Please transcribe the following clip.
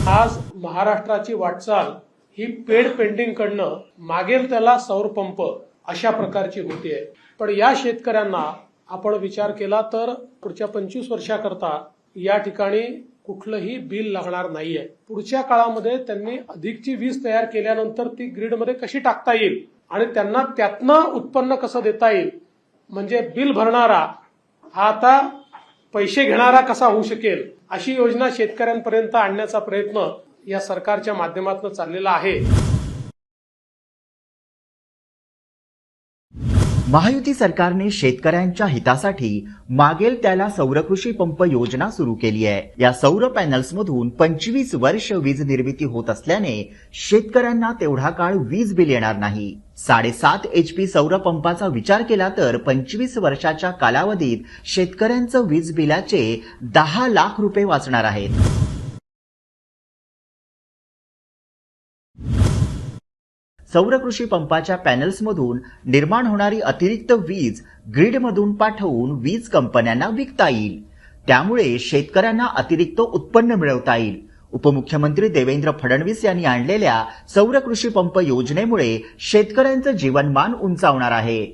आज महाराष्ट्राची वाटचाल ही पेड पेंडिंग कडनं मागेल त्याला सौर पंप अशा प्रकारची होतीये। पण या शेतकऱ्यांना आपण विचार केला तर पुढच्या 25 वर्षाकरता या ठिकाणी कुठलंही बिल लागणार नाहीये। पुढच्या काळामध्ये त्यांनी अधिकची वीज तयार केल्यानंतर ती ग्रीडमध्ये कशी टाकता येईल आणि त्यांना त्यातनं उत्पन्न कसं देता येईल, म्हणजे बिल भरणारा हा आता पैसे घेणारा कसा होऊ शकेल, अशी योजना शेतकऱ्यांपर्यंत आणण्याचा प्रयत्न या सरकारच्या माध्यमातून चाललेला आहे। महायुती सरकारने शेतकऱ्यांच्या हितासाठी मागेल त्याला सौर कृषी पंप योजना सुरू केली आहे। या सौर पॅनल्समधून 25 वर्ष वीज निर्मिती होत असल्याने शेतकऱ्यांना तेवढा काळ वीज बिल येणार नाही। 7.5 HP सौर पंपाचा विचार केला तर 25 वर्षाच्या कालावधीत शेतकऱ्यांचं वीज बिलाचे 10 लाख रुपये वाचणार आहेत। सौर कृषी पंपाच्या पॅनल्समधून निर्माण होणारी अतिरिक्त वीज ग्रीडमधून पाठवून वीज कंपन्यांना विकता येईल। त्यामुळे शेतकऱ्यांना अतिरिक्त उत्पन्न मिळवता येईल। उपमुख्यमंत्री देवेंद्र फडणवीस यांनी आणलेल्या सौर कृषी पंप योजनेमुळे शेतकऱ्यांचं जीवनमान उंचावणार आहे।